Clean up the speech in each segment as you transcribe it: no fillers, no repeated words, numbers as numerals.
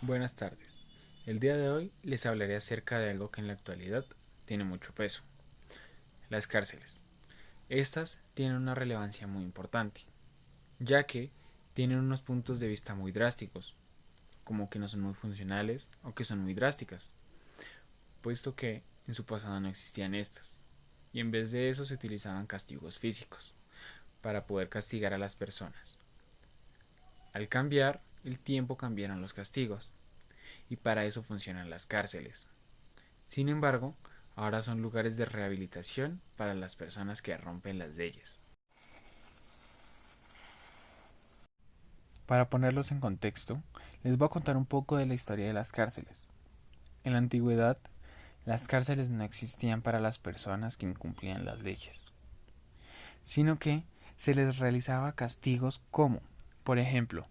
Buenas tardes. El día de hoy les hablaré acerca de algo que en la actualidad tiene mucho peso, las cárceles. Estas tienen una relevancia muy importante, ya que tienen unos puntos de vista muy drásticos, como que no son muy funcionales o que son muy drásticas, puesto que en su pasado no existían estas, y en vez de eso se utilizaban castigos físicos para poder castigar a las personas. Al cambiar el tiempo cambiaron los castigos, y para eso funcionan las cárceles. Sin embargo, ahora son lugares de rehabilitación para las personas que rompen las leyes. Para ponerlos en contexto, les voy a contar un poco de la historia de las cárceles. En la antigüedad, las cárceles no existían para las personas que incumplían las leyes, sino que se les realizaba castigos como, por ejemplo,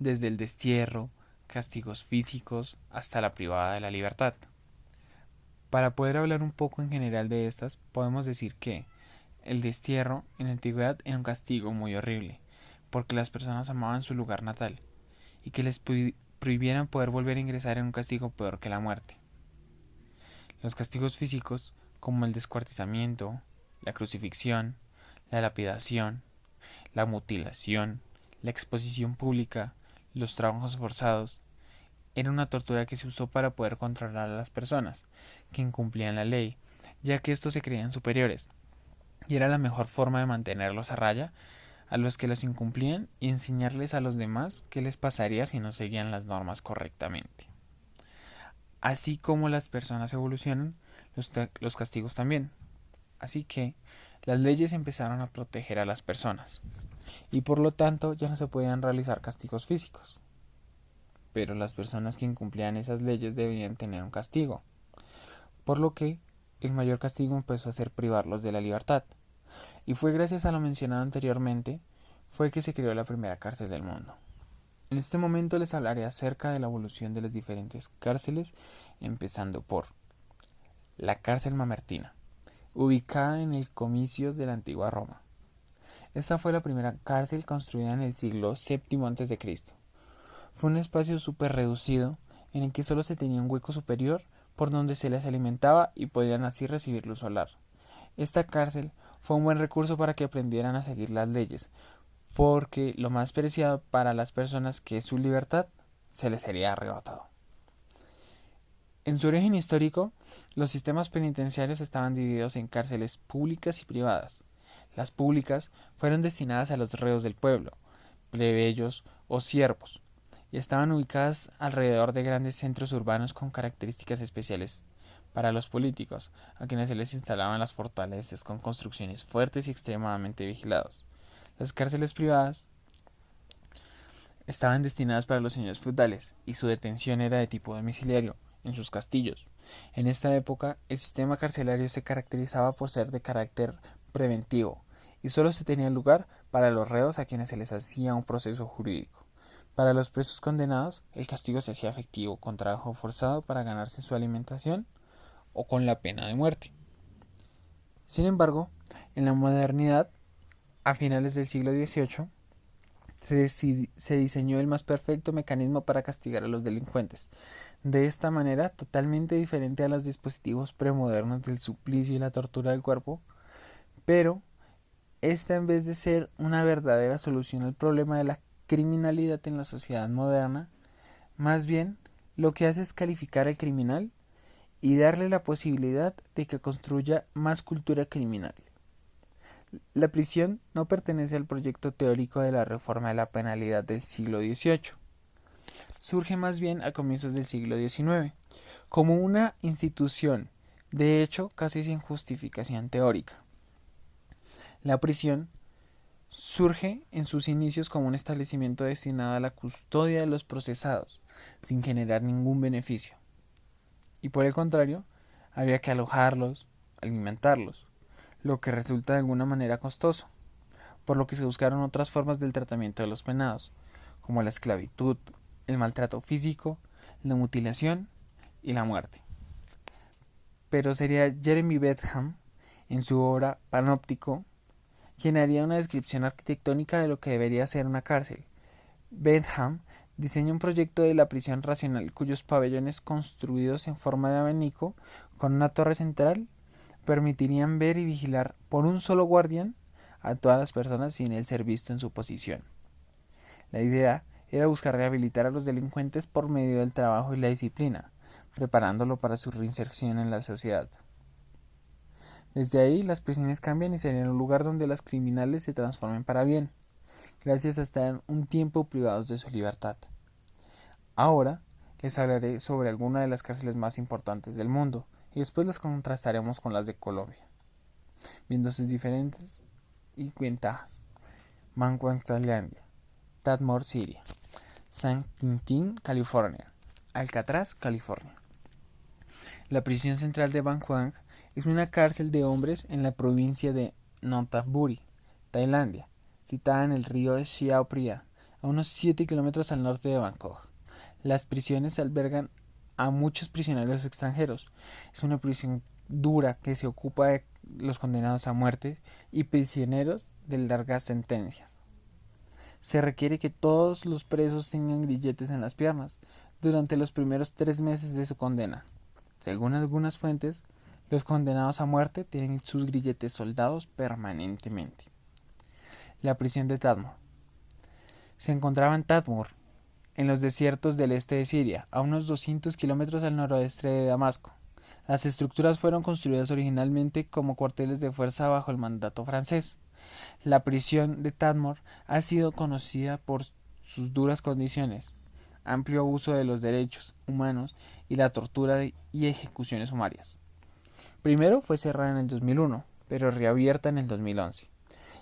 desde el destierro, castigos físicos hasta la privada de la libertad. Para poder hablar un poco en general de estas, podemos decir que el destierro en la antigüedad era un castigo muy horrible, porque las personas amaban su lugar natal, y que les prohibieran poder volver a ingresar en un castigo peor que la muerte. Los castigos físicos, como el descuartizamiento, la crucifixión, la lapidación, la mutilación, la exposición pública, los trabajos forzados, era una tortura que se usó para poder controlar a las personas que incumplían la ley, ya que estos se creían superiores, y era la mejor forma de mantenerlos a raya a los que los incumplían y enseñarles a los demás qué les pasaría si no seguían las normas correctamente. Así como las personas evolucionan, los castigos también. Así que las leyes empezaron a proteger a las personas y por lo tanto ya no se podían realizar castigos físicos. Pero las personas que incumplían esas leyes debían tener un castigo, por lo que el mayor castigo empezó a ser privarlos de la libertad. Y fue gracias a lo mencionado anteriormente fue que se creó la primera cárcel del mundo. En este momento les hablaré acerca de la evolución de las diferentes cárceles, empezando por la cárcel mamertina, ubicada en el Comicios de la antigua Roma. Esta fue la primera cárcel construida en el siglo VII a.C. Fue un espacio súper reducido en el que solo se tenía un hueco superior por donde se les alimentaba y podían así recibir luz solar. Esta cárcel fue un buen recurso para que aprendieran a seguir las leyes, porque lo más preciado para las personas que es su libertad se les sería arrebatado. En su origen histórico, los sistemas penitenciarios estaban divididos en cárceles públicas y privadas. Las públicas fueron destinadas a los reos del pueblo, plebeyos o siervos, y estaban ubicadas alrededor de grandes centros urbanos con características especiales para los políticos, a quienes se les instalaban las fortalezas con construcciones fuertes y extremadamente vigilados. Las cárceles privadas estaban destinadas para los señores feudales y su detención era de tipo domiciliario, en sus castillos. En esta época, el sistema carcelario se caracterizaba por ser de carácter preventivo y solo se tenía lugar para los reos a quienes se les hacía un proceso jurídico. Para los presos condenados, el castigo se hacía efectivo con trabajo forzado para ganarse su alimentación o con la pena de muerte. Sin embargo, en la modernidad, a finales del siglo XVIII, se diseñó el más perfecto mecanismo para castigar a los delincuentes. De esta manera, totalmente diferente a los dispositivos premodernos del suplicio y la tortura del cuerpo, pero esta en vez de ser una verdadera solución al problema de la criminalidad en la sociedad moderna, más bien lo que hace es calificar al criminal y darle la posibilidad de que construya más cultura criminal. La prisión no pertenece al proyecto teórico de la reforma de la penalidad del siglo XVIII. Surge más bien a comienzos del siglo XIX, como una institución, de hecho casi sin justificación teórica. La prisión surge en sus inicios como un establecimiento destinado a la custodia de los procesados, sin generar ningún beneficio. Y por el contrario, había que alojarlos, alimentarlos, lo que resulta de alguna manera costoso, por lo que se buscaron otras formas del tratamiento de los penados, como la esclavitud, el maltrato físico, la mutilación y la muerte. Pero sería Jeremy Bentham, en su obra Panóptico, quien haría una descripción arquitectónica de lo que debería ser una cárcel. Bentham diseña un proyecto de la prisión racional cuyos pabellones construidos en forma de abanico con una torre central permitirían ver y vigilar por un solo guardián a todas las personas sin él ser visto en su posición. La idea era buscar rehabilitar a los delincuentes por medio del trabajo y la disciplina, preparándolo para su reinserción en la sociedad. Desde ahí, las prisiones cambian y serían un lugar donde los criminales se transformen para bien, gracias a estar un tiempo privados de su libertad. Ahora les hablaré sobre algunas de las cárceles más importantes del mundo y después las contrastaremos con las de Colombia, viendo sus diferentes y ventajas. Manhuang, Tailandia. Tadmor, Siria. San Quintín, California. Alcatraz, California. La prisión central de Manhuang es una cárcel de hombres en la provincia de Nonthaburi, Tailandia, situada en el río de Chao Phraya, a unos 7 kilómetros al norte de Bangkok. Las prisiones albergan a muchos prisioneros extranjeros. Es una prisión dura que se ocupa de los condenados a muerte y prisioneros de largas sentencias. Se requiere que todos los presos tengan grilletes en las piernas durante los primeros 3 meses de su condena. Según algunas fuentes, los condenados a muerte tienen sus grilletes soldados permanentemente. La prisión de Tadmor. Se encontraba en Tadmor, en los desiertos del este de Siria, a unos 200 kilómetros al noroeste de Damasco. Las estructuras fueron construidas originalmente como cuarteles de fuerza bajo el mandato francés. La prisión de Tadmor ha sido conocida por sus duras condiciones, amplio abuso de los derechos humanos y la tortura y ejecuciones sumarias. Primero fue cerrada en el 2001, pero reabierta en el 2011,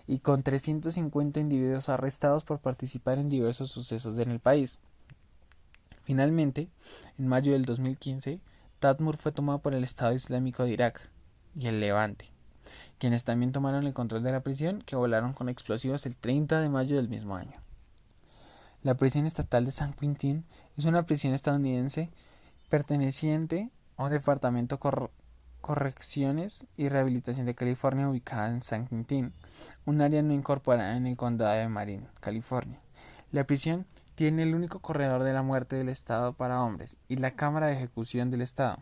y con 350 individuos arrestados por participar en diversos sucesos en el país. Finalmente, en mayo del 2015, Tadmor fue tomado por el Estado Islámico de Irak y el Levante, quienes también tomaron el control de la prisión, que volaron con explosivos el 30 de mayo del mismo año. La prisión estatal de San Quintín es una prisión estadounidense perteneciente a un departamento Correcciones y Rehabilitación de California ubicada en San Quintín, un área no incorporada en el condado de Marin, California. La prisión tiene el único corredor de la muerte del estado para hombres y la cámara de ejecución del estado.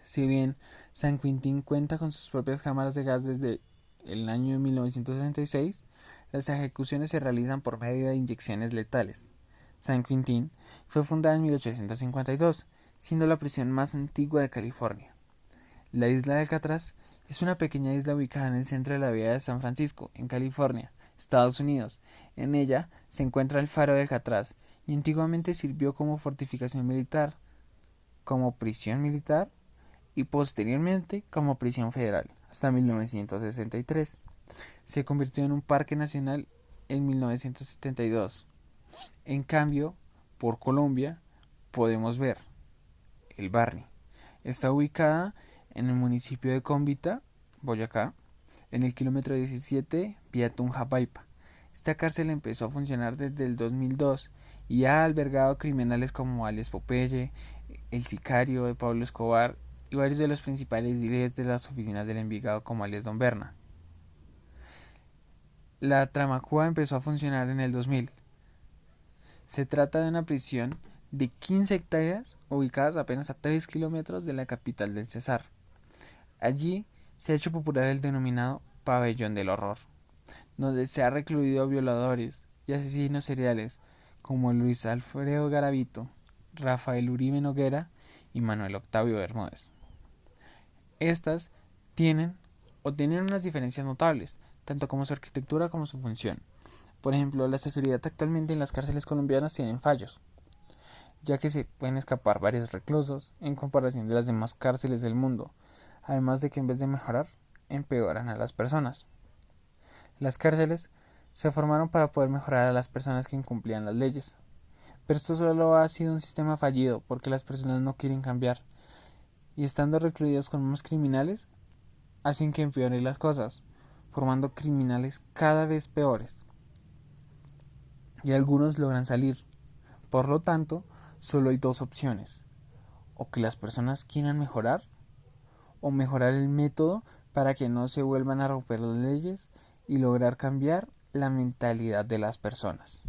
Si bien San Quintín cuenta con sus propias cámaras de gas desde el año 1966, las ejecuciones se realizan por medio de inyecciones letales. San Quintín fue fundada en 1852, siendo la prisión más antigua de California. La isla de Alcatraz es una pequeña isla ubicada en el centro de la bahía de San Francisco, en California, Estados Unidos. En ella se encuentra el faro de Alcatraz y antiguamente sirvió como fortificación militar, como prisión militar y posteriormente como prisión federal, hasta 1963. Se convirtió en un parque nacional en 1972. En cambio, por Colombia podemos ver el Barney. Está ubicada en el municipio de Cómbita, Boyacá, en el kilómetro 17, vía Tunja-Paipa. Esta cárcel empezó a funcionar desde el 2002 y ha albergado criminales como alias Popeye, el sicario de Pablo Escobar y varios de los principales líderes de las oficinas del Envigado como alias Don Berna. La Tramacúa empezó a funcionar en el 2000. Se trata de una prisión de 15 hectáreas ubicadas apenas a 3 kilómetros de la capital del Cesar. Allí se ha hecho popular el denominado Pabellón del Horror, donde se ha recluido a violadores y asesinos seriales como Luis Alfredo Garavito, Rafael Uribe Noguera y Manuel Octavio Bermúdez. Estas tienen unas diferencias notables, tanto como su arquitectura como su función. Por ejemplo, la seguridad actualmente en las cárceles colombianas tienen fallos, ya que se pueden escapar varios reclusos en comparación de las demás cárceles del mundo, además de que en vez de mejorar, empeoran a las personas. Las cárceles se formaron para poder mejorar a las personas que incumplían las leyes, pero esto solo ha sido un sistema fallido porque las personas no quieren cambiar, y estando recluidos con más criminales, hacen que empeoren las cosas, formando criminales cada vez peores. Y algunos logran salir. Por lo tanto, solo hay dos opciones: o que las personas quieran mejorar, o mejorar el método para que no se vuelvan a romper las leyes y lograr cambiar la mentalidad de las personas.